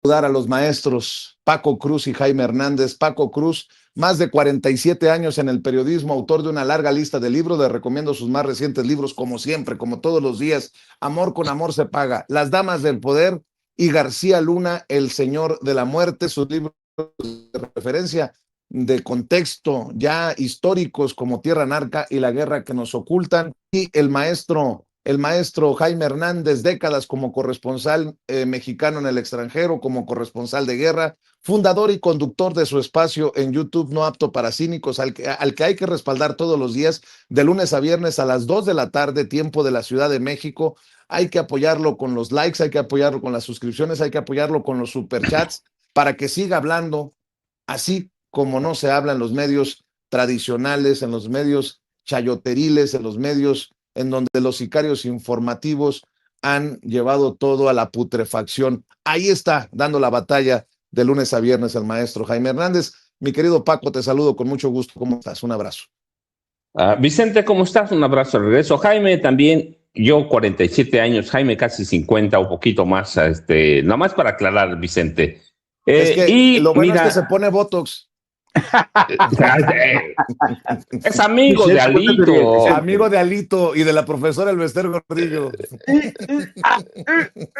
Saludar a los maestros Paco Cruz y Jaime Hernández. Paco Cruz, más de 47 años en el periodismo, autor de una larga lista de libros. Les recomiendo sus más recientes libros, como siempre, como todos los días. Amor con amor se paga, Las damas del poder y García Luna, El señor de la muerte. Sus libros de referencia de contexto ya históricos como Tierra Narca y La guerra que nos ocultan. Y el maestro Jaime Hernández, décadas como corresponsal mexicano en el extranjero, como corresponsal de guerra, fundador y conductor de su espacio en YouTube No Apto para Cínicos, al que hay que respaldar todos los días, de lunes a viernes a las 2 de la tarde, tiempo de la Ciudad de México. Hay que apoyarlo con los likes, hay que apoyarlo con las suscripciones, hay que apoyarlo con los superchats para que siga hablando así como no se habla en los medios tradicionales, en los medios chayoteriles, en los medios en donde los sicarios informativos han llevado todo a la putrefacción. Ahí está, dando la batalla de lunes a viernes el maestro Jaime Hernández. Mi querido Paco, te saludo con mucho gusto. ¿Cómo estás? Un abrazo. Vicente, ¿cómo estás? Un abrazo de regreso. Jaime, también, yo 47 años, Jaime casi 50 o poquito más, nomás para aclarar, Vicente. Es que y lo bueno mira, es que se pone Botox. Es amigo de Alito. Amigo de Alito y de la profesora Elvester Gordillo.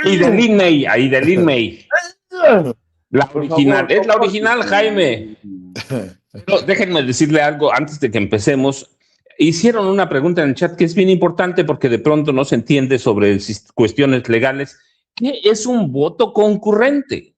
Y de Lin May, ahí de Lin May. La original, es la original, Jaime. Pero déjenme decirle algo antes de que empecemos. Hicieron una pregunta en el chat que es bien importante porque de pronto no se entiende sobre cuestiones legales. ¿Qué es un voto concurrente?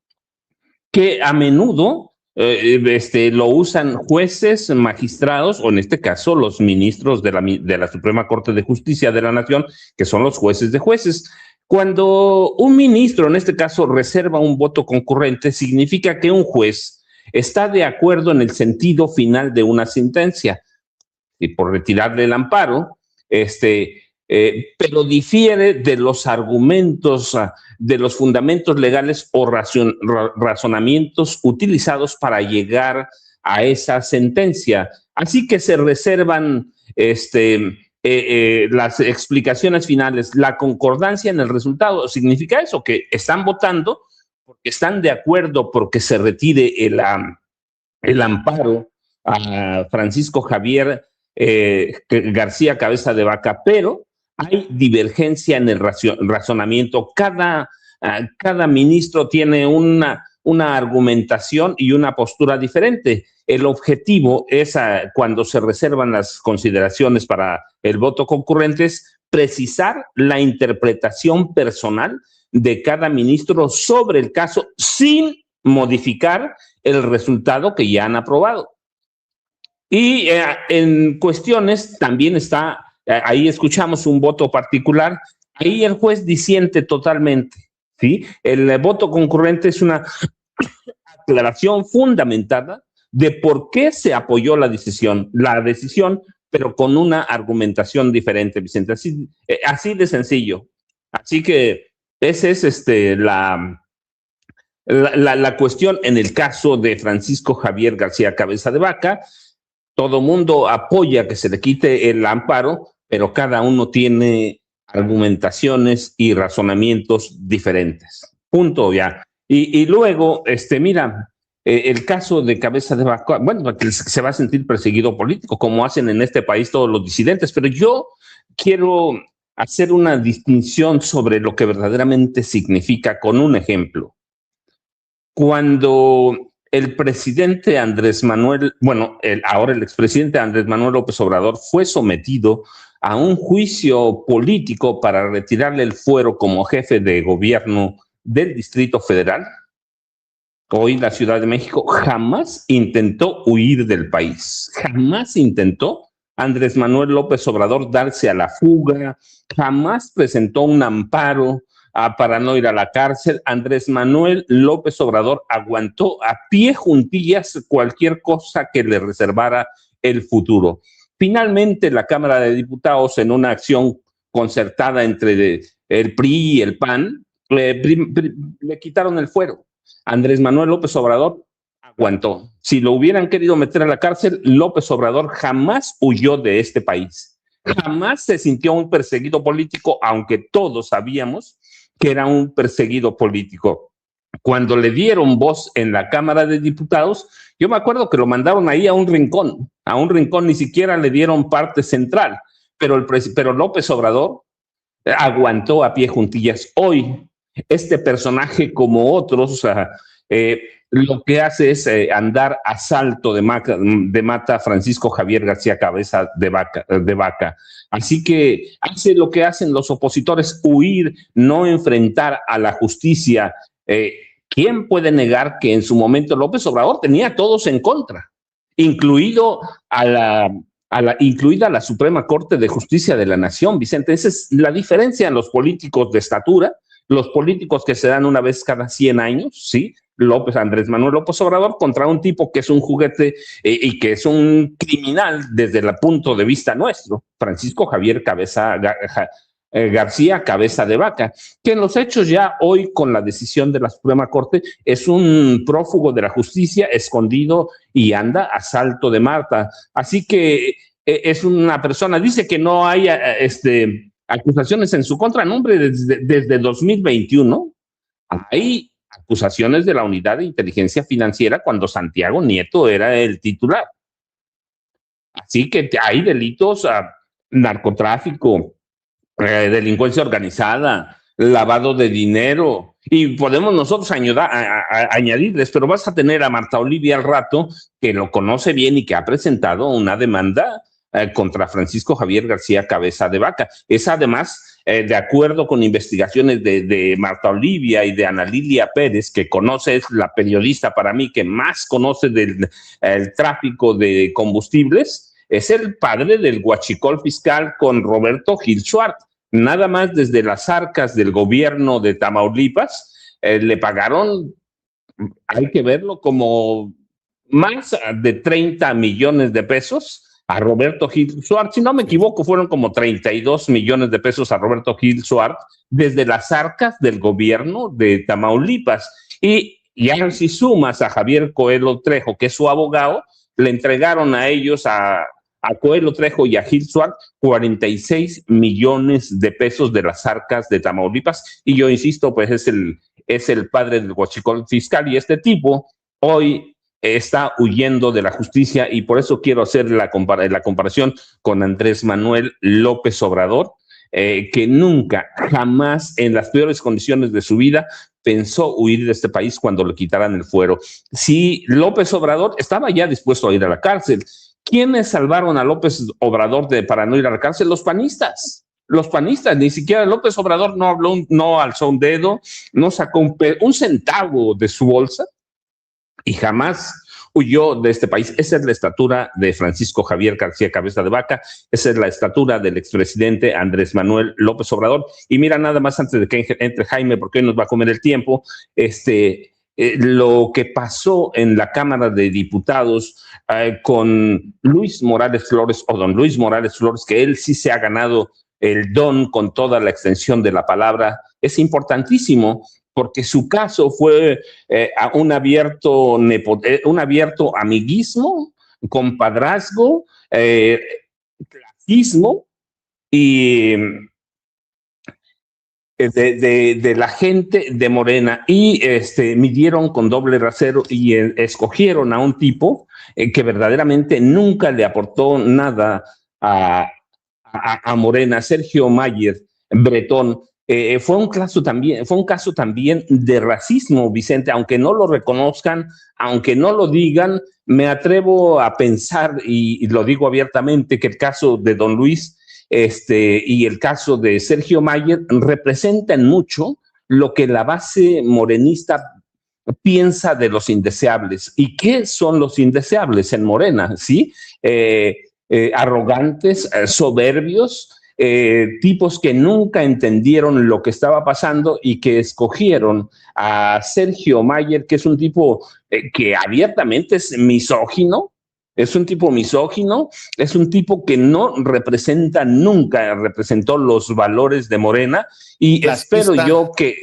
Que a menudo lo usan jueces, magistrados, o en este caso los ministros de la Suprema Corte de Justicia de la Nación, que son los jueces de jueces. Cuando un ministro, en este caso, reserva un voto concurrente, significa que un juez está de acuerdo en el sentido final de una sentencia y por retirarle el amparo, pero difiere de los argumentos, de los fundamentos legales o razonamientos utilizados para llegar a esa sentencia. Así que se reservan las explicaciones finales. La concordancia en el resultado significa eso, que están votando porque están de acuerdo porque se retire el amparo a Francisco Javier García Cabeza de Vaca, pero hay divergencia en el razonamiento. Cada ministro tiene una argumentación y una postura diferente. El objetivo es, cuando se reservan las consideraciones para el voto concurrente, es precisar la interpretación personal de cada ministro sobre el caso sin modificar el resultado que ya han aprobado. Y en cuestiones también está, ahí escuchamos un voto particular, ahí el juez disiente totalmente, ¿sí? El voto concurrente es una aclaración fundamentada de por qué se apoyó la decisión, pero con una argumentación diferente, Vicente, así de sencillo. Así que esa es la cuestión en el caso de Francisco Javier García Cabeza de Vaca. Todo mundo apoya que se le quite el amparo, pero cada uno tiene argumentaciones y razonamientos diferentes. Punto ya. Y luego, mira, el caso de Cabeza de Vaca, bueno, que se va a sentir perseguido político, como hacen en este país todos los disidentes, pero yo quiero hacer una distinción sobre lo que verdaderamente significa con un ejemplo. Cuando el presidente Andrés Manuel, ahora el expresidente Andrés Manuel López Obrador fue sometido a un juicio político para retirarle el fuero como jefe de gobierno del Distrito Federal, hoy la Ciudad de México, jamás intentó huir del país, jamás intentó Andrés Manuel López Obrador darse a la fuga, jamás presentó un amparo para no ir a la cárcel. Andrés Manuel López Obrador aguantó a pie juntillas cualquier cosa que le reservara el futuro. Finalmente, la Cámara de Diputados, en una acción concertada entre el PRI y el PAN, le quitaron el fuero. Andrés Manuel López Obrador aguantó. Si lo hubieran querido meter a la cárcel, López Obrador jamás huyó de este país. Jamás se sintió un perseguido político, aunque todos sabíamos que era un perseguido político. cuando le dieron voz en la Cámara de Diputados, yo me acuerdo que lo mandaron ahí a un rincón, ni siquiera le dieron parte central, pero López Obrador aguantó a pie juntillas. Hoy, este personaje, como otros, lo que hace es andar a salto de mata Francisco Javier García Cabeza de Vaca. Así que hace lo que hacen los opositores, huir, no enfrentar a la justicia. ¿Quién puede negar que en su momento López Obrador tenía a todos en contra, incluida la Suprema Corte de Justicia de la Nación, Vicente? Esa es la diferencia en los políticos de estatura, los políticos que se dan una vez cada 100 años, ¿sí? Andrés Manuel López Obrador contra un tipo que es un juguete y que es un criminal desde el punto de vista nuestro, Francisco Javier García Cabeza de Vaca, que en los hechos ya hoy con la decisión de la Suprema Corte es un prófugo de la justicia escondido y anda a salto de mata. Así que es una persona, dice que no hay acusaciones en su contra, no, hombre, desde 2021 hay acusaciones de la Unidad de Inteligencia Financiera cuando Santiago Nieto era el titular. Así que hay delitos, narcotráfico, delincuencia organizada, lavado de dinero, y podemos nosotros añadirles, pero vas a tener a Marta Olivia al rato, que lo conoce bien y que ha presentado una demanda contra Francisco Javier García Cabeza de Vaca. Es además, de acuerdo con investigaciones de Marta Olivia y de Ana Lilia Pérez, que conoce, es la periodista para mí que más conoce del tráfico de combustibles, es el padre del huachicol fiscal con Roberto Gil Suárez. Nada más desde las arcas del gobierno de Tamaulipas le pagaron, hay que verlo, como más de 30 millones de pesos a Roberto Gil Suárez. Si no me equivoco, fueron como 32 millones de pesos a Roberto Gil Suárez desde las arcas del gobierno de Tamaulipas. Y ya si sumas a Javier Coelho Trejo, que es su abogado, le entregaron a ellos, a Coelho Trejo y a Gil Suárez, 46 millones de pesos de las arcas de Tamaulipas. Y yo insisto, pues es el padre del huachicol fiscal, y este tipo hoy está huyendo de la justicia, y por eso quiero hacer la comparación con Andrés Manuel López Obrador, que nunca, jamás, en las peores condiciones de su vida, pensó huir de este país cuando le quitaran el fuero. Sí, López Obrador estaba ya dispuesto a ir a la cárcel. ¿Quiénes salvaron a López Obrador para no ir a la cárcel? Los panistas. Los panistas, ni siquiera López Obrador no alzó un dedo, no sacó un centavo de su bolsa y jamás huyó de este país. Esa es la estatura de Francisco Javier García Cabeza de Vaca, esa es la estatura del expresidente Andrés Manuel López Obrador. Y mira, nada más antes de que entre Jaime, porque hoy nos va a comer el tiempo, lo que pasó en la Cámara de Diputados con Luis Morales Flores, o don Luis Morales Flores, que él sí se ha ganado el don con toda la extensión de la palabra, es importantísimo, porque su caso fue un abierto amiguismo, compadrazgo, clasismo y de la gente de Morena, y midieron con doble rasero y escogieron a un tipo que verdaderamente nunca le aportó nada a Morena, Sergio Mayer Bretón. Fue un caso también de racismo, Vicente, aunque no lo reconozcan, aunque no lo digan. Me atrevo a pensar, y lo digo abiertamente, que el caso de don Luis y el caso de Sergio Mayer representan mucho lo que la base morenista piensa de los indeseables. ¿Y qué son los indeseables en Morena? ¿Sí? Arrogantes, soberbios, tipos que nunca entendieron lo que estaba pasando y que escogieron a Sergio Mayer, que es un tipo que abiertamente es misógino, es un tipo que no representa, nunca representó los valores de Morena, y clasista. Espero yo que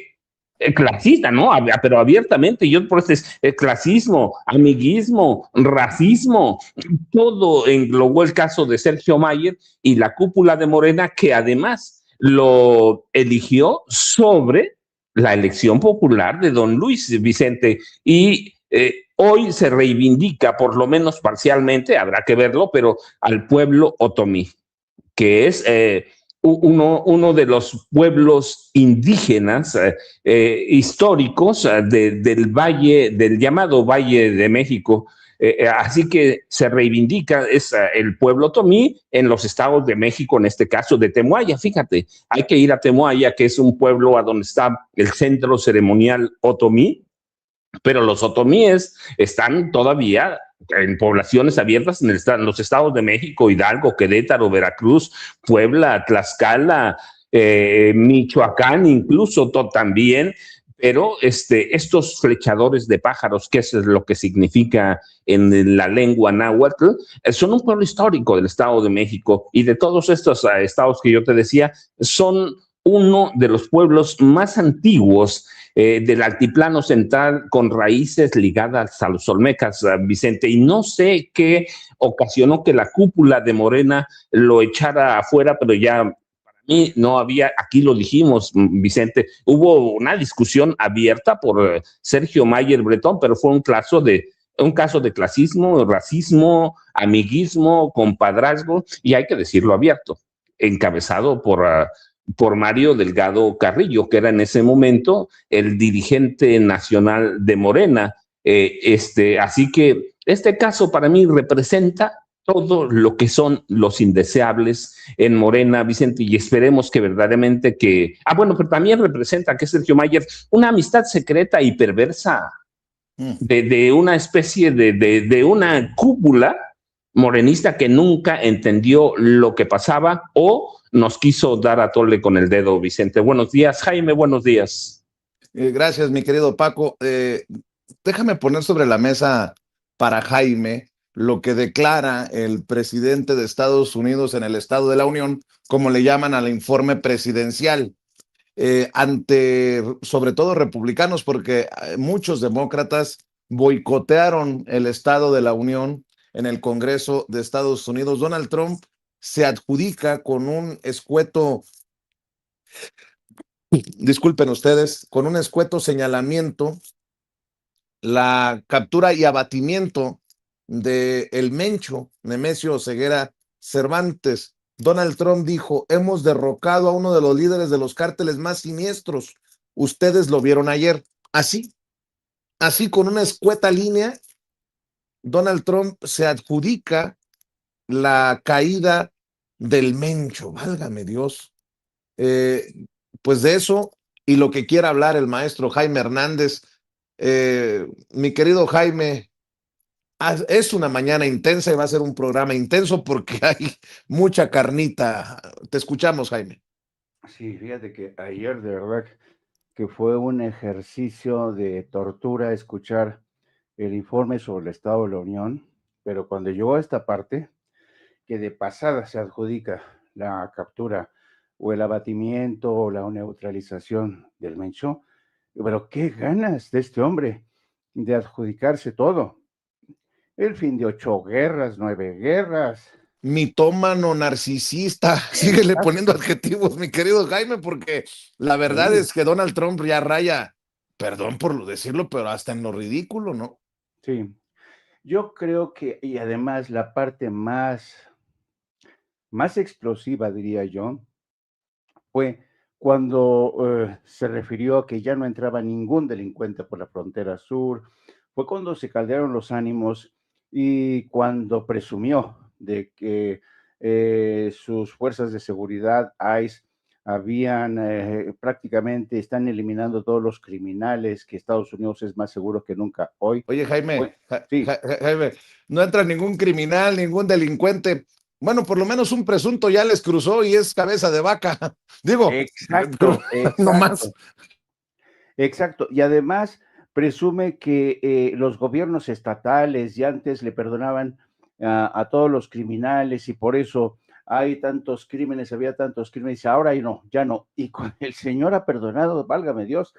clasista, ¿no? Pero abiertamente, yo por eso es clasismo, amiguismo, racismo, todo englobó el caso de Sergio Mayer y la cúpula de Morena, que además lo eligió sobre la elección popular de don Luis Vicente, y hoy se reivindica, por lo menos parcialmente, habrá que verlo, pero al pueblo otomí, que es uno de los pueblos indígenas históricos del valle, del llamado Valle de México. Así que se reivindica el pueblo otomí en los estados de México, en este caso de Temoaya. Fíjate, hay que ir a Temoaya, que es un pueblo a donde está el centro ceremonial otomí, pero los otomíes están todavía en poblaciones abiertas en los estados de México, Hidalgo, Querétaro, Veracruz, Puebla, Tlaxcala, Michoacán, incluso también, pero estos flechadores de pájaros, que es lo que significa en la lengua náhuatl, son un pueblo histórico del Estado de México, y de todos estos estados que yo te decía, son uno de los pueblos más antiguos del altiplano central, con raíces ligadas a los olmecas, Vicente, y no sé qué ocasionó que la cúpula de Morena lo echara afuera, pero ya para mí no había, aquí lo dijimos, Vicente, hubo una discusión abierta por Sergio Mayer Bretón, pero fue un caso de clasismo, racismo, amiguismo, compadrazgo, y hay que decirlo abierto, encabezado por Mario Delgado Carrillo, que era en ese momento el dirigente nacional de Morena. Así que este caso para mí representa todo lo que son los indeseables en Morena, Vicente, y esperemos que verdaderamente bueno, pero también representa que Sergio Mayer, una amistad secreta y perversa de una especie de una cúpula morenista que nunca entendió lo que pasaba o nos quiso dar a tole con el dedo, Vicente. Buenos días, Jaime, buenos días. Gracias, mi querido Paco. Déjame poner sobre la mesa para Jaime lo que declara el presidente de Estados Unidos en el Estado de la Unión, como le llaman al informe presidencial, ante sobre todo republicanos, porque muchos demócratas boicotearon el Estado de la Unión en el Congreso de Estados Unidos. Donald Trump se adjudica con un escueto, disculpen ustedes, con un escueto señalamiento la captura y abatimiento de el mencho Nemesio Ceguera Cervantes. Donald Trump dijo: hemos derrocado a uno de los líderes de los cárteles más siniestros. Ustedes lo vieron ayer. Así con una escueta línea, Donald Trump se adjudica la caída del mencho. Válgame Dios. Pues de eso y lo que quiera hablar el maestro Jaime Hernández. Mi querido Jaime, es una mañana intensa y va a ser un programa intenso porque hay mucha carnita. Te escuchamos, Jaime. Sí, fíjate que ayer de verdad que fue un ejercicio de tortura escuchar el informe sobre el Estado de la Unión, pero cuando llegó a esta parte, que de pasada se adjudica la captura o el abatimiento o la neutralización del Mencho, pero qué ganas de este hombre de adjudicarse todo. El fin de 8 guerras, 9 guerras. Mitómano, narcisista, síguele poniendo adjetivos, mi querido Jaime, porque la verdad es que Donald Trump ya raya, perdón por decirlo, pero hasta en lo ridículo, ¿no? Sí, yo creo que, y además la parte más explosiva, diría yo, fue cuando se refirió a que ya no entraba ningún delincuente por la frontera sur, fue cuando se caldearon los ánimos y cuando presumió de que sus fuerzas de seguridad, ICE, prácticamente están eliminando todos los criminales, que Estados Unidos es más seguro que nunca hoy. Oye, Jaime, Sí. Jaime, no entra ningún criminal, ningún delincuente. Bueno, por lo menos un presunto ya les cruzó y es cabeza de vaca. Digo, Exacto, no más. Exacto. Y además presume que los gobiernos estatales ya antes le perdonaban a todos los criminales y por eso hay tantos crímenes, había tantos crímenes, ahora ya no. Y con el señor ha perdonado, válgame Dios,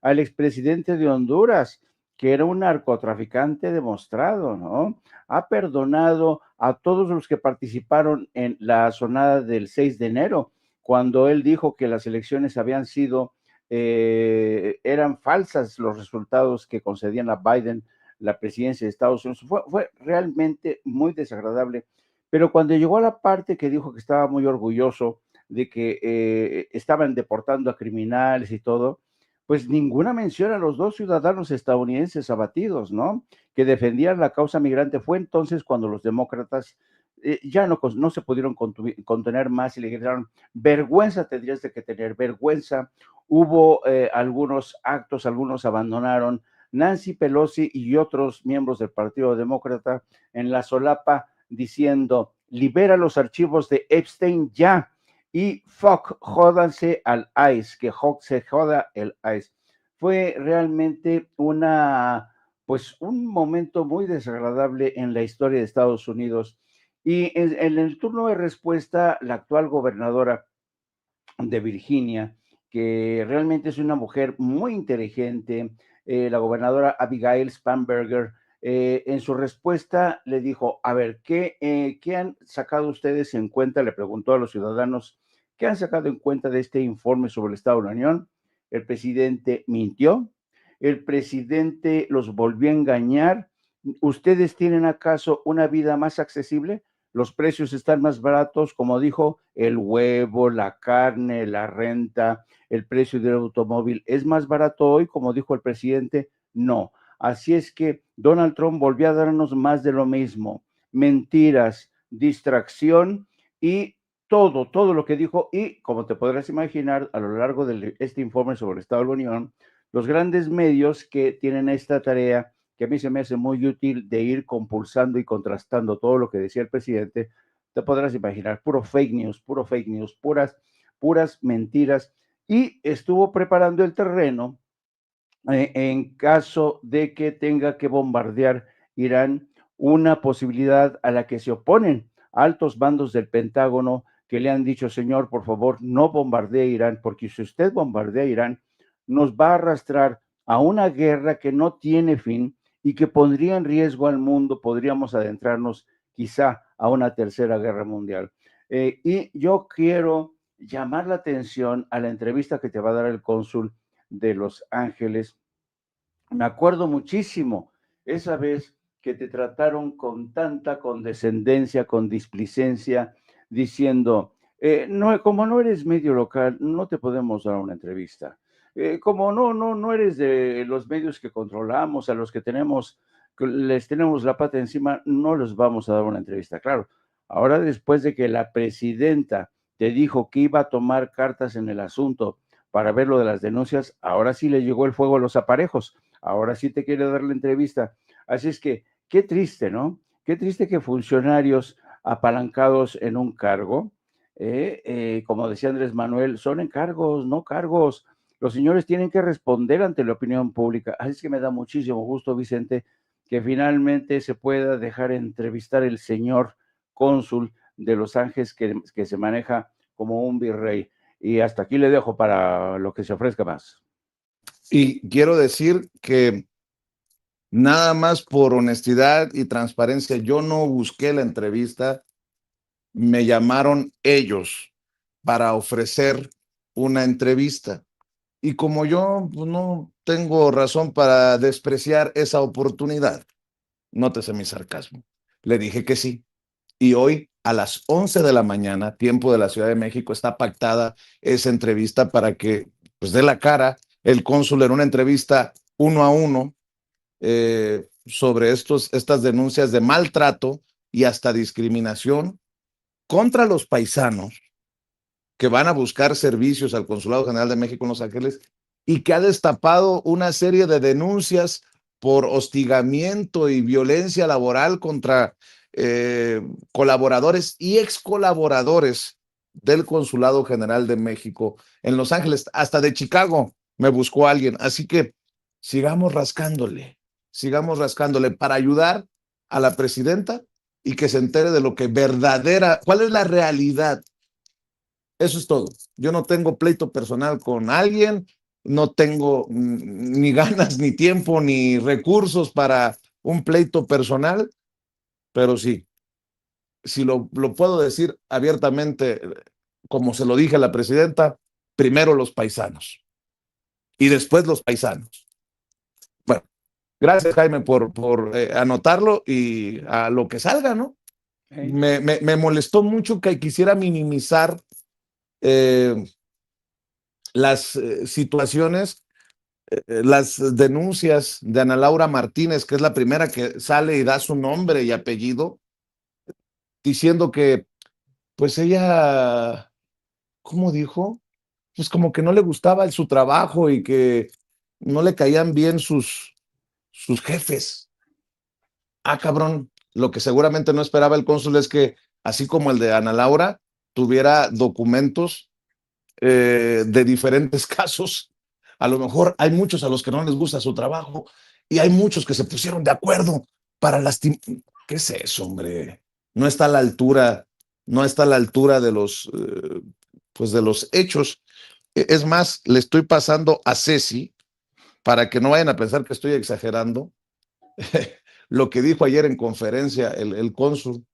al expresidente de Honduras, que era un narcotraficante demostrado, ¿no? Ha perdonado a todos los que participaron en la sonada del 6 de enero, cuando él dijo que las elecciones habían sido eran falsas los resultados que concedían a Biden la presidencia de Estados Unidos. Fue realmente muy desagradable. Pero cuando llegó a la parte que dijo que estaba muy orgulloso de que estaban deportando a criminales y todo, pues ninguna mención a los 2 ciudadanos estadounidenses abatidos, ¿no? Que defendían la causa migrante. Fue entonces cuando los demócratas ya no se pudieron contener más y le gritaron: vergüenza tendrías de que tener, vergüenza. Hubo algunos actos, algunos abandonaron. Nancy Pelosi y otros miembros del Partido Demócrata en la solapa diciendo: libera los archivos de Epstein ya, y fuck, jódanse al ICE, que se joda el ICE. Fue realmente pues un momento muy desagradable en la historia de Estados Unidos. Y en el turno de respuesta, la actual gobernadora de Virginia, que realmente es una mujer muy inteligente, la gobernadora Abigail Spanberger, en su respuesta le dijo: a ver, ¿qué han sacado ustedes en cuenta? Le preguntó a los ciudadanos: ¿qué han sacado en cuenta de este informe sobre el Estado de la Unión? El presidente mintió, el presidente los volvió a engañar. ¿Ustedes tienen acaso una vida más accesible? Los precios están más baratos, como dijo, el huevo, la carne, la renta, el precio del automóvil es más barato hoy, como dijo el presidente. No. Así es que Donald Trump volvió a darnos más de lo mismo: mentiras, distracción y todo lo que dijo. Y como te podrás imaginar, a lo largo de este informe sobre el Estado de la Unión, los grandes medios que tienen esta tarea, que a mí se me hace muy útil, de ir compulsando y contrastando todo lo que decía el presidente, te podrás imaginar, puro fake news, puras mentiras, y estuvo preparando el terreno en caso de que tenga que bombardear Irán, una posibilidad a la que se oponen altos mandos del Pentágono, que le han dicho: señor, por favor, no bombardee Irán, porque si usted bombardea Irán, nos va a arrastrar a una guerra que no tiene fin y que pondría en riesgo al mundo. Podríamos adentrarnos quizá a una tercera guerra mundial. Y yo quiero llamar la atención a la entrevista que te va a dar el cónsul de Los Ángeles. Me acuerdo muchísimo esa vez que te trataron con tanta condescendencia, con displicencia, diciendo: no, como no eres medio local, no te podemos dar una entrevista. Como no eres de los medios que controlamos, a los que les tenemos la pata encima, no les vamos a dar una entrevista. Claro, ahora, después de que la presidenta te dijo que iba a tomar cartas en el asunto para ver lo de las denuncias, ahora sí le llegó el fuego a los aparejos. Ahora sí te quiere dar la entrevista. Así es que, qué triste, ¿no? Qué triste que funcionarios apalancados en un cargo, como decía Andrés Manuel, son encargos, no cargos. Los señores tienen que responder ante la opinión pública. Así es que me da muchísimo gusto, Vicente, que finalmente se pueda dejar entrevistar el señor cónsul de Los Ángeles, que se maneja como un virrey. Y hasta aquí le dejo para lo que se ofrezca más. Y quiero decir que nada más por honestidad y transparencia, yo no busqué la entrevista, me llamaron ellos para ofrecer una entrevista. Y como yo pues, no tengo razón para despreciar esa oportunidad, nótese mi sarcasmo, le dije que sí. Y hoy a las 11 de la mañana, tiempo de la Ciudad de México, está pactada esa entrevista para que pues dé la cara el cónsul en una entrevista 1-1 sobre estas denuncias de maltrato y hasta discriminación contra los paisanos que van a buscar servicios al Consulado General de México en Los Ángeles y que ha destapado una serie de denuncias por hostigamiento y violencia laboral contra colaboradores y ex colaboradores del Consulado General de México en Los Ángeles, hasta de Chicago me buscó alguien. Así que sigamos rascándole para ayudar a la presidenta y que se entere de lo que cuál es la realidad. Eso es todo. Yo no tengo pleito personal con alguien, no tengo ni ganas, ni tiempo, ni recursos para un pleito personal, pero sí, si lo puedo decir abiertamente, como se lo dije a la presidenta, primero los paisanos. y después los paisanos. Bueno, gracias, Jaime, por anotarlo y a lo que salga, ¿no? Me molestó mucho que quisiera minimizar las situaciones, las denuncias de Ana Laura Martínez, que es la primera que sale y da su nombre y apellido, diciendo que, pues ella, ¿cómo dijo? Pues como que no le gustaba su trabajo y que no le caían bien sus jefes. Ah, cabrón, lo que seguramente no esperaba el cónsul es que, así como el de Ana Laura, tuviera documentos de diferentes casos. A lo mejor hay muchos a los que no les gusta su trabajo y hay muchos que se pusieron de acuerdo para lastimar. ¿Qué es eso, hombre? No está a la altura, no está a la altura de los, pues de los hechos. Es más, le estoy pasando a Ceci para que no vayan a pensar que estoy exagerando. Lo que dijo ayer en conferencia el cónsul,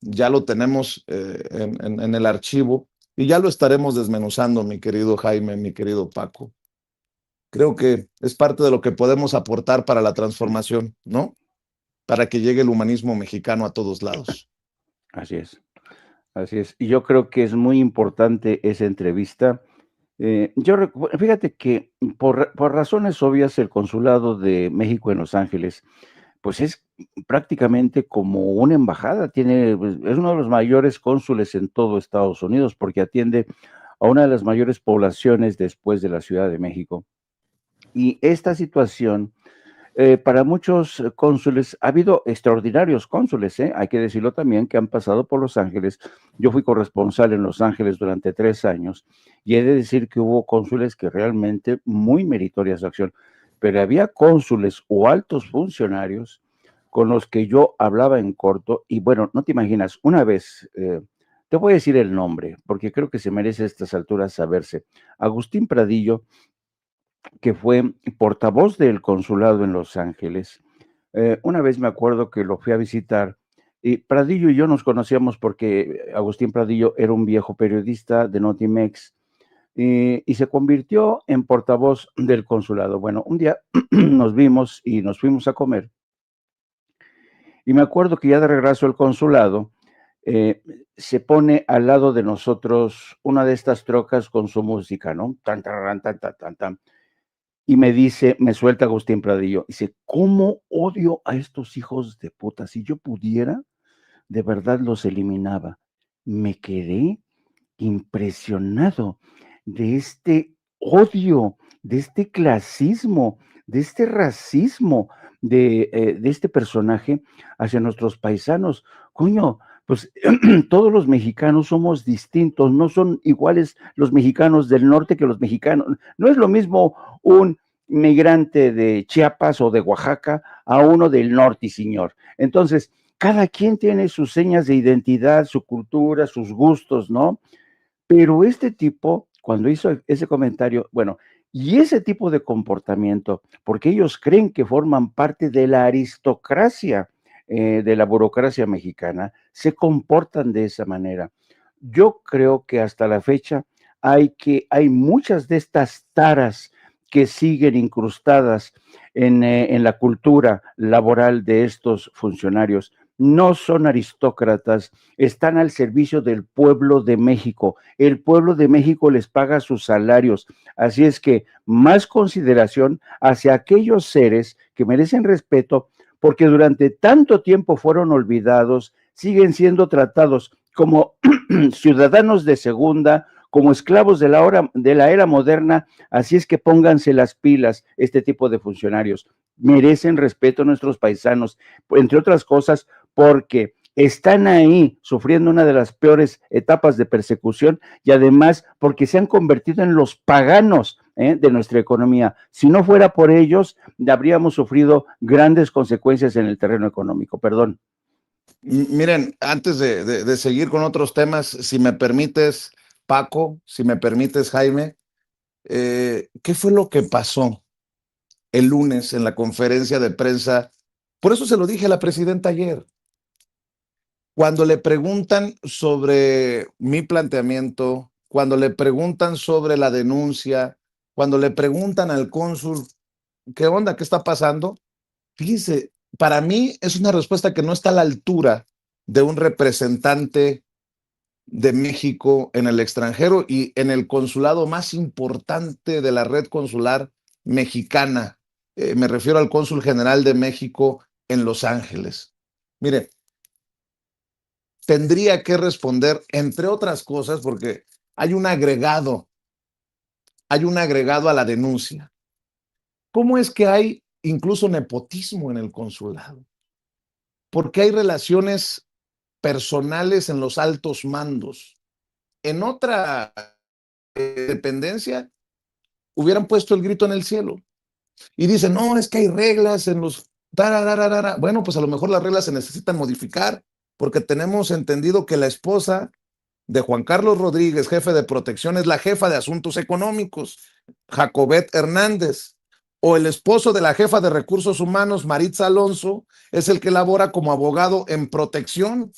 ya lo tenemos en el archivo y ya lo estaremos desmenuzando, mi querido Jaime, mi querido Paco. Creo que es parte de lo que podemos aportar para la transformación, ¿no? Para que llegue el humanismo mexicano a todos lados. Así es, así es. Y yo creo que es muy importante esa entrevista. Fíjate que por razones obvias el consulado de México en Los Ángeles pues es prácticamente como una embajada, pues, es uno de los mayores cónsules en todo Estados Unidos porque atiende a una de las mayores poblaciones después de la Ciudad de México. Y esta situación, para muchos cónsules, ha habido extraordinarios cónsules, hay que decirlo también, que han pasado por Los Ángeles. Yo fui corresponsal en Los Ángeles durante 3 años y he de decir que hubo cónsules que realmente muy meritorias de acción, pero había cónsules o altos funcionarios con los que yo hablaba en corto y bueno, no te imaginas, una vez, te voy a decir el nombre, porque creo que se merece a estas alturas saberse. Agustín Pradillo, que fue portavoz del consulado en Los Ángeles. Una vez me acuerdo que lo fui a visitar y Pradillo y yo nos conocíamos porque Agustín Pradillo era un viejo periodista de Notimex y se convirtió en portavoz del consulado. Bueno, un día nos vimos y nos fuimos a comer y me acuerdo que ya de regreso al consulado se pone al lado de nosotros una de estas trocas con su música, ¿no? Tan, tan, tan, tan, tan, tan. Y me dice, me suelta Agustín Pradillo, dice, ¿cómo odio a estos hijos de puta? Si yo pudiera, de verdad los eliminaba. Me quedé impresionado de este odio, de este clasismo, de este racismo de este personaje hacia nuestros paisanos. Coño, pues todos los mexicanos somos distintos, no son iguales los mexicanos del norte que los mexicanos. No es lo mismo un migrante de Chiapas o de Oaxaca a uno del norte, señor. Entonces, cada quien tiene sus señas de identidad, su cultura, sus gustos, ¿no? Pero este tipo, cuando hizo ese comentario, bueno, y ese tipo de comportamiento, porque ellos creen que forman parte de la aristocracia, de la burocracia mexicana, se comportan de esa manera. Yo creo que hasta la fecha hay muchas de estas taras que siguen incrustadas en la cultura laboral de estos funcionarios. No son aristócratas, están al servicio del pueblo de México. El pueblo de México les paga sus salarios. Así es que más consideración hacia aquellos seres que merecen respeto porque durante tanto tiempo fueron olvidados, siguen siendo tratados como ciudadanos de segunda, como esclavos de la era moderna. Así es que pónganse las pilas este tipo de funcionarios. Merecen respeto a nuestros paisanos, entre otras cosas, porque están ahí sufriendo una de las peores etapas de persecución y además porque se han convertido en los paganos de nuestra economía. Si no fuera por ellos, habríamos sufrido grandes consecuencias en el terreno económico. Perdón. Miren, antes de seguir con otros temas, si me permites, Paco, si me permites, Jaime, ¿qué fue lo que pasó el lunes en la conferencia de prensa? Por eso se lo dije a la presidenta ayer. Cuando le preguntan sobre mi planteamiento, cuando le preguntan sobre la denuncia cuando le preguntan al cónsul, ¿qué onda? ¿Qué está pasando? Fíjense, para mí es una respuesta que no está a la altura de un representante de México en el extranjero y en el consulado más importante de la red consular mexicana. Me refiero al cónsul general de México en Los Ángeles. Mire, tendría que responder, entre otras cosas, porque hay un agregado a la denuncia. ¿Cómo es que hay incluso nepotismo en el consulado? ¿Por qué hay relaciones personales en los altos mandos? En otra dependencia hubieran puesto el grito en el cielo y dicen, no, es que hay reglas en los... Bueno, pues a lo mejor las reglas se necesitan modificar porque tenemos entendido que la esposa de Juan Carlos Rodríguez, jefe de protección, es la jefa de asuntos económicos, Jacobet Hernández, o el esposo de la jefa de recursos humanos, Maritza Alonso, es el que labora como abogado en protección.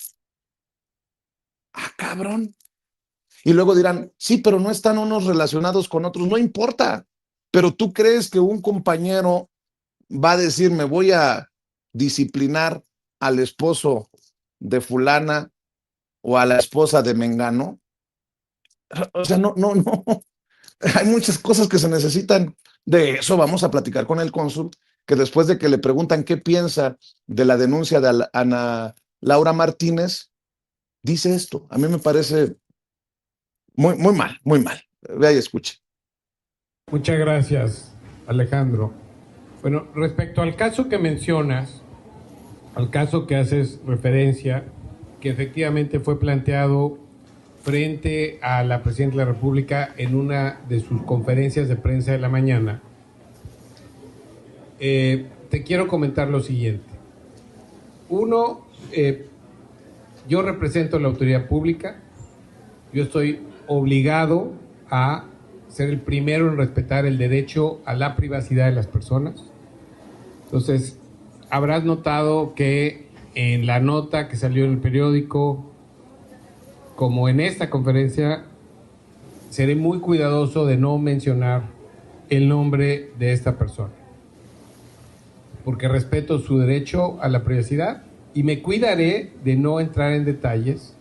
Ah, cabrón. Y luego dirán, sí, pero no están unos relacionados con otros, no importa. Pero tú crees que un compañero va a decir, me voy a disciplinar al esposo de fulana o a la esposa de Mengano. O sea, no. Hay muchas cosas que se necesitan. De eso vamos a platicar con el cónsul, que después de que le preguntan qué piensa de la denuncia de Ana Laura Martínez, dice esto. A mí me parece muy mal, muy mal. Vea y escuche. Muchas gracias, Alejandro. Bueno, respecto al caso que mencionas, al caso que haces referencia, que efectivamente fue planteado frente a la Presidenta de la República en una de sus conferencias de prensa de la mañana, te quiero comentar lo siguiente. Uno, yo represento la autoridad pública, yo estoy obligado a ser el primero en respetar el derecho a la privacidad de las personas. Entonces, habrás notado que en la nota que salió en el periódico, como en esta conferencia, seré muy cuidadoso de no mencionar el nombre de esta persona, porque respeto su derecho a la privacidad y me cuidaré de no entrar en detalles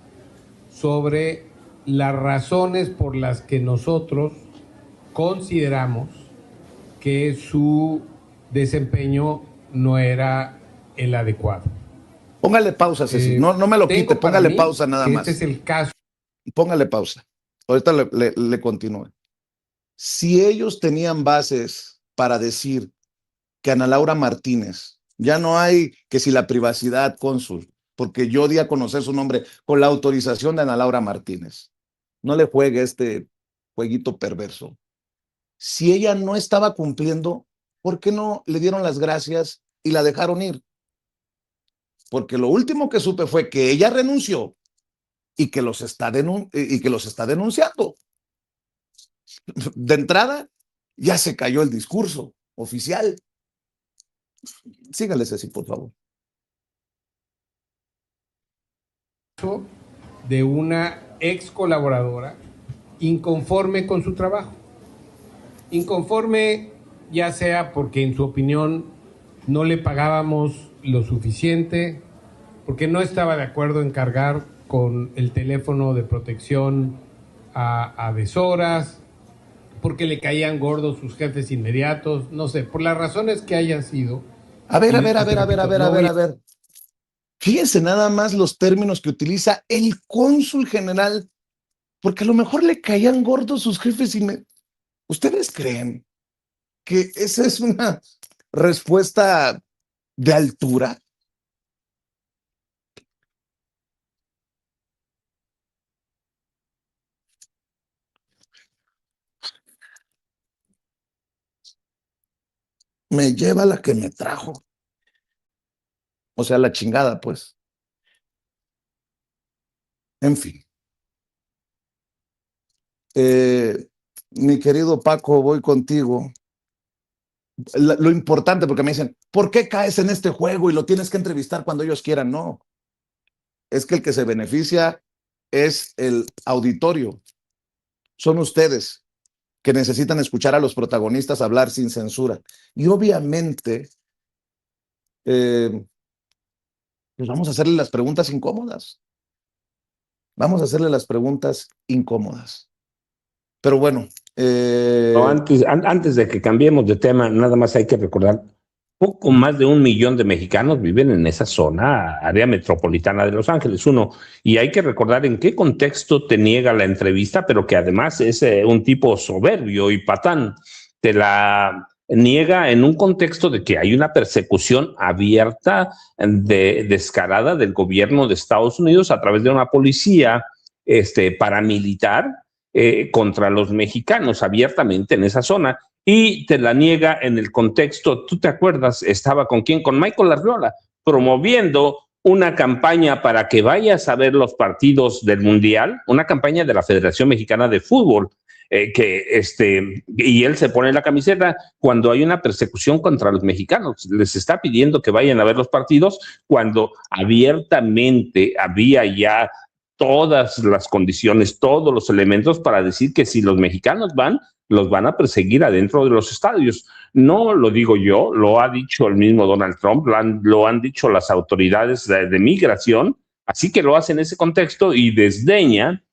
sobre las razones por las que nosotros consideramos que su desempeño no era el adecuado. Póngale pausa, Ceci. No me lo quite, póngale pausa nada más. Este es el caso. Póngale pausa. Ahorita le continúe. Si ellos tenían bases para decir que Ana Laura Martínez, ya no hay que si la privacidad, cónsul, porque yo di a conocer su nombre con la autorización de Ana Laura Martínez. No le juegue este jueguito perverso. Si ella no estaba cumpliendo, ¿por qué no le dieron las gracias y la dejaron ir? Porque lo último que supe fue que ella renunció y que los está denunciando. De entrada, ya se cayó el discurso oficial. Sígale, Ceci, por favor. De una ex colaboradora inconforme con su trabajo. Inconforme ya sea porque en su opinión no le pagábamos lo suficiente, porque no estaba de acuerdo en cargar con el teléfono de protección a deshoras, porque le caían gordos sus jefes inmediatos, no sé, por las razones que hayan sido. A ver. Fíjense nada más los términos que utiliza el cónsul general, porque a lo mejor le caían gordos sus jefes ¿Ustedes creen que esa es una respuesta de altura? Me lleva la que me trajo. O sea, la chingada, pues. En fin. Mi querido Paco, voy contigo. Lo importante, porque me dicen, ¿por qué caes en este juego y lo tienes que entrevistar cuando ellos quieran? No. Es que el que se beneficia es el auditorio. Son ustedes. que necesitan escuchar a los protagonistas hablar sin censura. Y obviamente, pues vamos a hacerle las preguntas incómodas. Vamos a hacerle las preguntas incómodas. Pero bueno. Antes de que cambiemos de tema, nada más hay que recordar, poco más de 1 millón de mexicanos viven en esa zona, área metropolitana de Los Ángeles, y hay que recordar en qué contexto te niega la entrevista, pero que además es un tipo soberbio y patán. Te la niega en un contexto de que hay una persecución abierta, descarada del gobierno de Estados Unidos a través de una policía paramilitar contra los mexicanos abiertamente en esa zona, y te la niega en el contexto, ¿tú te acuerdas? ¿Estaba con quién? Con Michael Arriola, promoviendo una campaña para que vayas a ver los partidos del Mundial, una campaña de la Federación Mexicana de Fútbol, y él se pone la camiseta cuando hay una persecución contra los mexicanos. Les está pidiendo que vayan a ver los partidos cuando abiertamente había ya todas las condiciones, todos los elementos para decir que si los mexicanos van, los van a perseguir adentro de los estadios. No lo digo yo, lo ha dicho el mismo Donald Trump, lo han dicho las autoridades de migración, así que lo hace en ese contexto y desdeña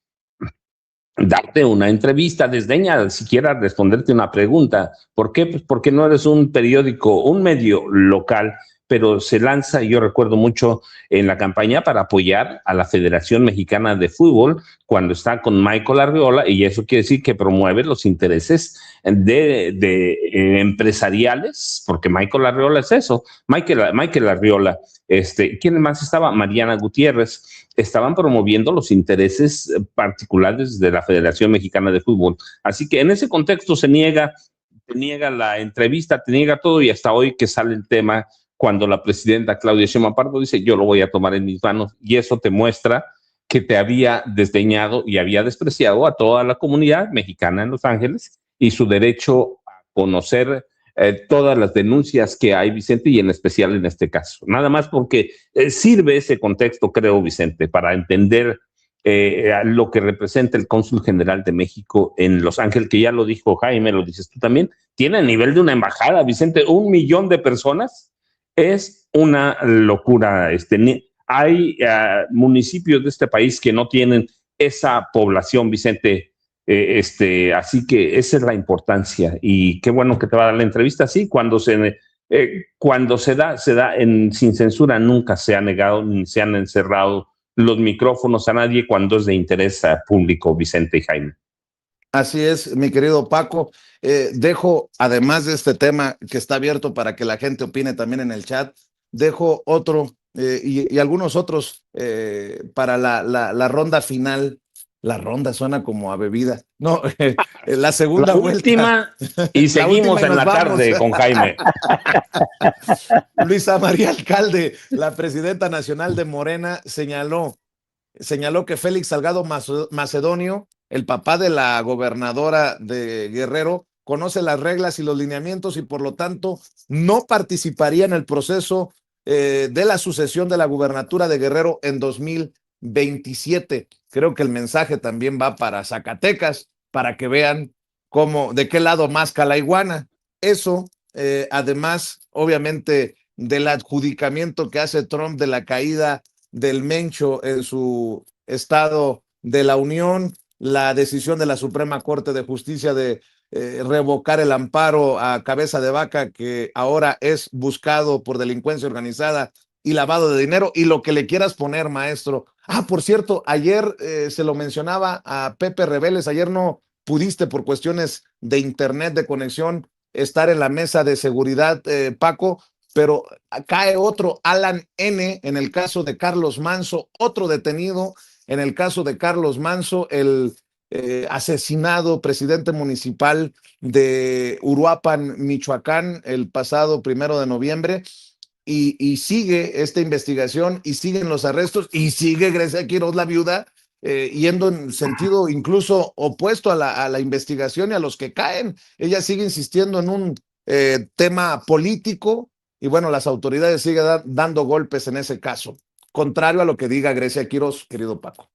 darte una entrevista, desdeña siquiera responderte una pregunta. ¿Por qué? Pues porque no eres un periódico, un medio local, pero se lanza, yo recuerdo mucho en la campaña para apoyar a la Federación Mexicana de Fútbol cuando está con Michael Arriola, y eso quiere decir que promueve los intereses empresariales, porque Michael Arriola es eso, Michael Arriola, ¿quién más estaba? Mariana Gutiérrez, estaban promoviendo los intereses particulares de la Federación Mexicana de Fútbol. Así que en ese contexto te niega la entrevista, te niega todo, y hasta hoy que sale el tema cuando la presidenta Claudia Sheinbaum Pardo dice yo lo voy a tomar en mis manos, y eso te muestra que te había desdeñado y había despreciado a toda la comunidad mexicana en Los Ángeles y su derecho a conocer todas las denuncias que hay, Vicente, y en especial en este caso. Nada más porque sirve ese contexto, creo, Vicente, para entender lo que representa el cónsul general de México en Los Ángeles, que ya lo dijo Jaime, lo dices tú también, tiene el nivel de una embajada, Vicente, 1 millón de personas. Es una locura. Hay municipios de este país que no tienen esa población, Vicente. Así que esa es la importancia. Y qué bueno que te va a dar la entrevista. Sí, cuando se da sin censura. Nunca se ha negado ni se han encerrado los micrófonos a nadie cuando es de interés público, Vicente y Jaime. Así es, mi querido Paco. Dejo, además de este tema que está abierto para que la gente opine también en el chat, dejo otro y algunos otros para la ronda final. La ronda suena como a bebida. No, la segunda vuelta. Última, y seguimos en la tarde con Jaime. Luisa María Alcalde, la presidenta nacional de Morena, señaló que Félix Salgado Macedonio, el papá de la gobernadora de Guerrero, conoce las reglas y los lineamientos y por lo tanto no participaría en el proceso de la sucesión de la gubernatura de Guerrero en 2027. Creo que el mensaje también va para Zacatecas, para que vean de qué lado masca la iguana. Eso, además, obviamente, del adjudicamiento que hace Trump de la caída del Mencho en su estado de la Unión, la decisión de la Suprema Corte de Justicia de revocar el amparo a Cabeza de Vaca, que ahora es buscado por delincuencia organizada y lavado de dinero, y lo que le quieras poner, maestro. Por cierto, ayer se lo mencionaba a Pepe Reveles, ayer no pudiste por cuestiones de internet, de conexión, estar en la mesa de seguridad, Paco, pero cae otro Alan N. en el caso de Carlos Manso, otro detenido en el caso de Carlos Manso, el asesinado presidente municipal de Uruapan, Michoacán, el pasado 1 de noviembre, y sigue esta investigación, y siguen los arrestos, y sigue Grecia Quiroz, la viuda, yendo en sentido incluso opuesto a la investigación y a los que caen. Ella sigue insistiendo en un tema político, y bueno, las autoridades siguen dando golpes en ese caso, contrario a lo que diga Grecia Quiroz, querido Paco.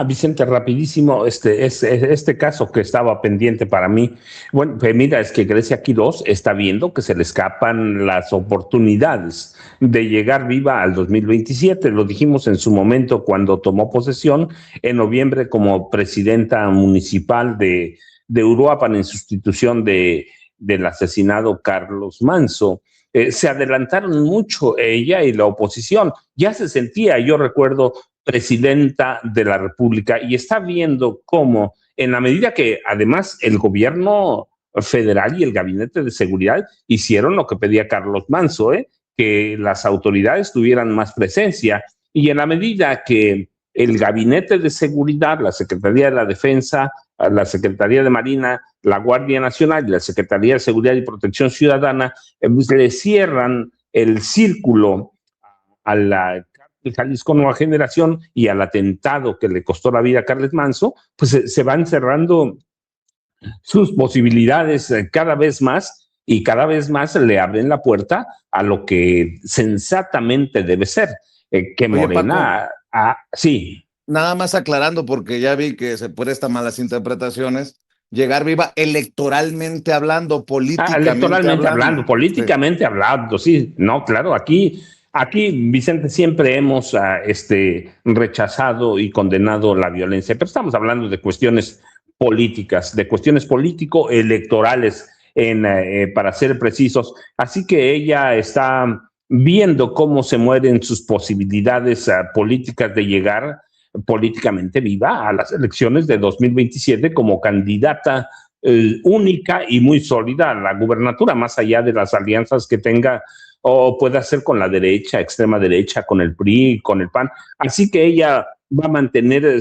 Vicente, rapidísimo, este caso que estaba pendiente para mí. Bueno, pues mira, es que Grecia Quirós está viendo que se le escapan las oportunidades de llegar viva al 2027. Lo dijimos en su momento cuando tomó posesión en noviembre como presidenta municipal de Uruapan en sustitución del asesinado Carlos Manso. Se adelantaron mucho ella y la oposición. Ya se sentía, yo recuerdo, presidenta de la República y está viendo cómo, en la medida que además el gobierno federal y el gabinete de seguridad hicieron lo que pedía Carlos Manso, que las autoridades tuvieran más presencia, y en la medida que el gabinete de seguridad, la Secretaría de la Defensa, la Secretaría de Marina, la Guardia Nacional y la Secretaría de Seguridad y Protección Ciudadana le cierran el círculo a la Jalisco Nueva Generación y al atentado que le costó la vida a Carlos Manso, pues se van cerrando sus posibilidades cada vez más, y cada vez más le abren la puerta a lo que sensatamente debe ser, que Morena, Paco, sí. Nada más aclarando, porque ya vi que se presta malas interpretaciones, llegar viva electoralmente hablando, políticamente Electoralmente hablando. hablando, políticamente hablando, sí, no, claro, aquí, Vicente, siempre hemos rechazado y condenado la violencia, pero estamos hablando de cuestiones políticas, de cuestiones político-electorales, para ser precisos. Así que ella está viendo cómo se mueren sus posibilidades políticas de llegar políticamente viva a las elecciones de 2027 como candidata única y muy sólida a la gubernatura, más allá de las alianzas que tenga o pueda hacer con la derecha, extrema derecha, con el PRI, con el PAN. Así que ella va a mantener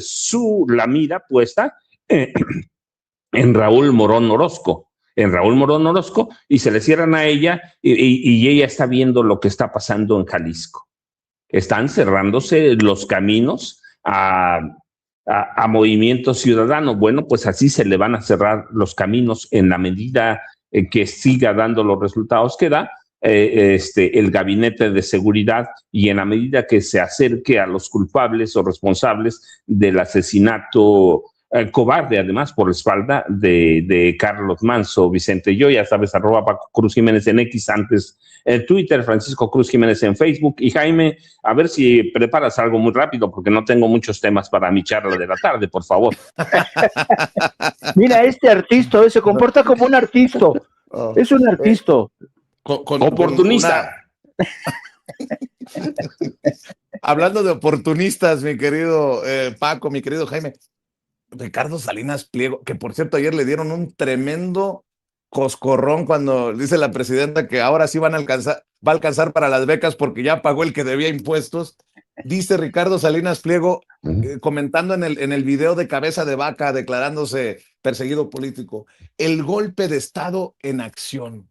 la mira puesta en Raúl Morón Orozco, y se le cierran a ella, y ella está viendo lo que está pasando en Jalisco. Están cerrándose los caminos a Movimiento Ciudadano. Bueno, pues así se le van a cerrar los caminos en la medida que siga dando los resultados que da el gabinete de seguridad, y en la medida que se acerque a los culpables o responsables del asesinato cobarde, además, por la espalda de Carlos Manso. Vicente, yo ya sabes, @Paco Cruz Jiménez en X, antes en Twitter, Francisco Cruz Jiménez en Facebook. Y Jaime, a ver si preparas algo muy rápido, porque no tengo muchos temas para mi charla de la tarde, por favor. Mira, este artista se comporta como un artista. Es un artista. Oportunista. Hablando de oportunistas, mi querido Paco, mi querido Jaime, Ricardo Salinas Pliego, que por cierto ayer le dieron un tremendo coscorrón cuando dice la presidenta que ahora sí va a alcanzar para las becas porque ya pagó el que debía impuestos. Dice Ricardo Salinas Pliego, comentando en el video de Cabeza de Vaca, declarándose perseguido político, el golpe de Estado en acción.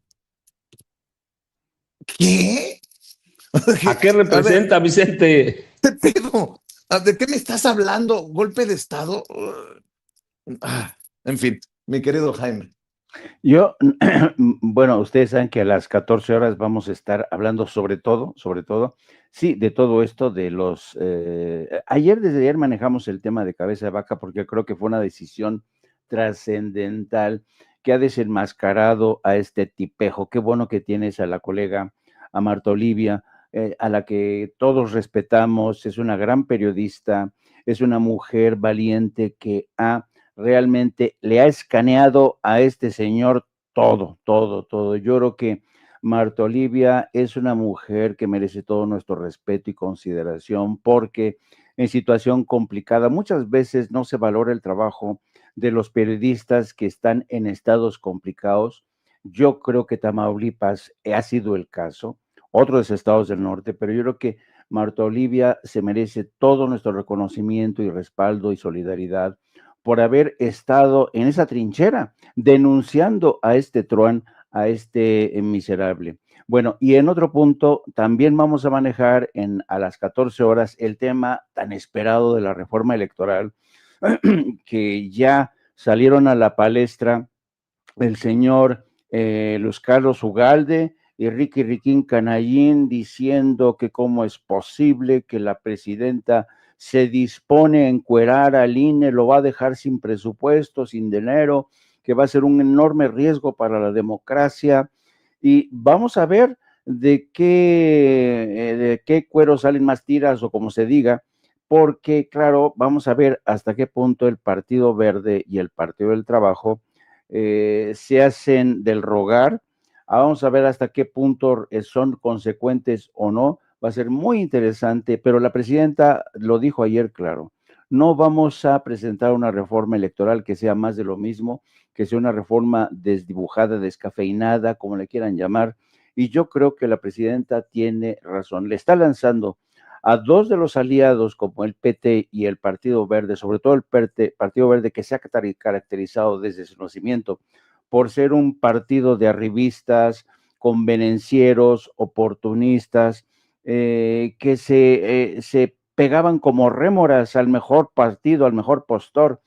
¿Qué? ¿A qué representa, Vicente? ¿Qué pedo? ¿De qué me estás hablando? ¿Golpe de Estado? En fin, mi querido Jaime. Bueno, ustedes saben que a las 14 horas vamos a estar hablando sobre todo, sí, de todo esto, de los... desde ayer manejamos el tema de Cabeza de Vaca porque creo que fue una decisión trascendental que ha desenmascarado a este tipejo. Qué bueno que tienes a la colega, a Marta Olivia, a la que todos respetamos, es una gran periodista, es una mujer valiente que realmente le ha escaneado a este señor todo. Yo creo que Marta Olivia es una mujer que merece todo nuestro respeto y consideración, porque en situación complicada muchas veces no se valora el trabajo de los periodistas que están en estados complicados. Yo creo que Tamaulipas ha sido el caso, otros estados del norte, pero yo creo que Marta Olivia se merece todo nuestro reconocimiento y respaldo y solidaridad por haber estado en esa trinchera, denunciando a este truán, a este miserable. Bueno, y en otro punto, también vamos a manejar a las 14 horas el tema tan esperado de la reforma electoral, que ya salieron a la palestra el señor Luis Carlos Ugalde y Riquín Canallín diciendo que cómo es posible que la presidenta se dispone a encuerar al INE, lo va a dejar sin presupuesto, sin dinero, que va a ser un enorme riesgo para la democracia. Y vamos a ver de qué cuero salen más tiras o como se diga, porque claro, vamos a ver hasta qué punto el Partido Verde y el Partido del Trabajo se hacen del rogar. Vamos a ver hasta qué punto son consecuentes o no. Va a ser muy interesante, pero la presidenta lo dijo ayer, claro, no vamos a presentar una reforma electoral que sea más de lo mismo, que sea una reforma desdibujada, descafeinada, como le quieran llamar, y yo creo que la presidenta tiene razón. Le está lanzando a dos de los aliados como el PT y el Partido Verde, sobre todo el Partido Verde que se ha caracterizado desde su nacimiento por ser un partido de arribistas, convenencieros, oportunistas, que se pegaban como rémoras al mejor partido, al mejor postor.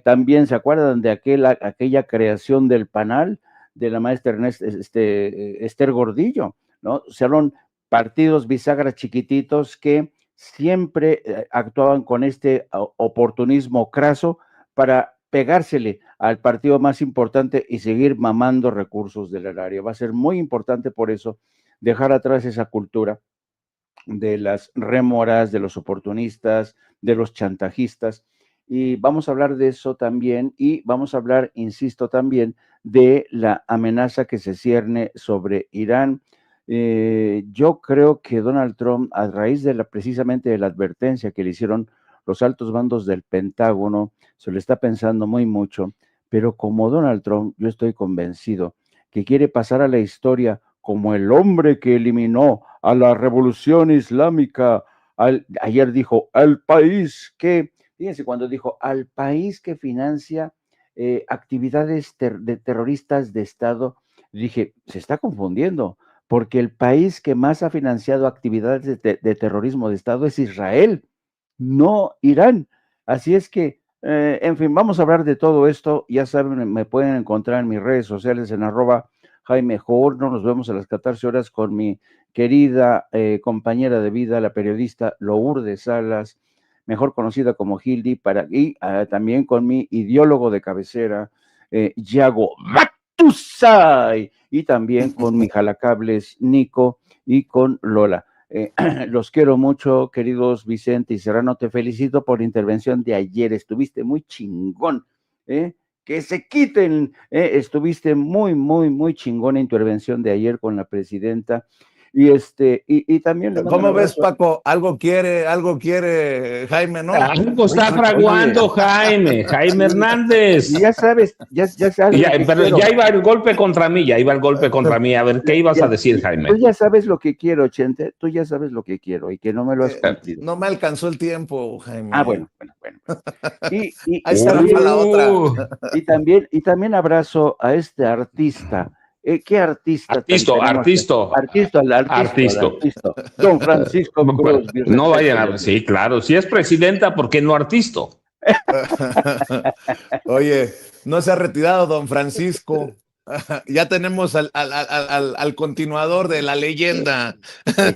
También se acuerdan de aquella creación del PANAL de la maestra Esther Gordillo, ¿no? Fueron partidos bisagras chiquititos que siempre actuaban con este oportunismo craso para pegársele al partido más importante y seguir mamando recursos del erario. Va a ser muy importante por eso dejar atrás esa cultura de las rémoras, de los oportunistas, de los chantajistas. Y vamos a hablar de eso también y vamos a hablar, insisto, también de la amenaza que se cierne sobre Irán. Yo creo que Donald Trump, a raíz de precisamente de la advertencia que le hicieron los altos mandos del Pentágono, se lo está pensando muy mucho, pero como Donald Trump, yo estoy convencido que quiere pasar a la historia como el hombre que eliminó a la revolución islámica. Ayer dijo, al país que, fíjense, cuando dijo, al país que financia actividades de terroristas de Estado, dije, se está confundiendo, porque el país que más ha financiado actividades de terrorismo de Estado es Israel, no Irán. Así es que, en fin, vamos a hablar de todo esto. Ya saben, me pueden encontrar en mis redes sociales en @Jaime Jorno. Nos vemos a las 14 horas con mi querida compañera de vida, la periodista Lourdes Salas, mejor conocida como Hildy, y también con mi ideólogo de cabecera, Yago Matusay, y también con mi jalacables Nico y con Lola. Los quiero mucho, queridos Vicente y Serrano. Te felicito por la intervención de ayer. Estuviste muy chingón. Que se quiten. Estuviste muy, muy, muy chingón en intervención de ayer con la presidenta. Y también le mando ¿Cómo un ves, abrazo. Paco? Algo quiere Jaime, ¿no? Algo está fraguando Jaime Hernández. Y ya sabes lo que Pero quiero. ya iba el golpe contra mí, A ver, ¿qué ibas a decir, Jaime? Tú ya sabes lo que quiero, Chente. Tú ya sabes lo que quiero y que no me lo has cumplido. No me alcanzó el tiempo, Jaime. Ah, bueno. Ahí estará para la otra. Y también abrazo a este artista. ¿Qué artista? Artista. Don Francisco Cruz. No vayan a ver, sí, claro. Si es presidenta, ¿por qué no artisto? Oye, no se ha retirado don Francisco. Ya tenemos al continuador de la leyenda,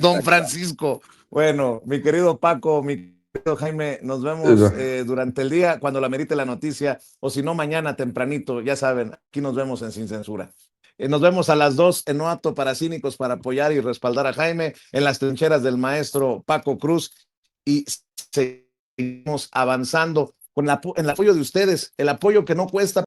don Francisco. Bueno, mi querido Paco, mi querido Jaime, nos vemos durante el día cuando la merite la noticia, o si no, mañana tempranito, ya saben, aquí nos vemos en Sin Censura. Nos vemos a las 2 en Noato para Cínicos para apoyar y respaldar a Jaime en las trincheras del maestro Paco Cruz y seguimos avanzando con el apoyo de ustedes, el apoyo que no cuesta.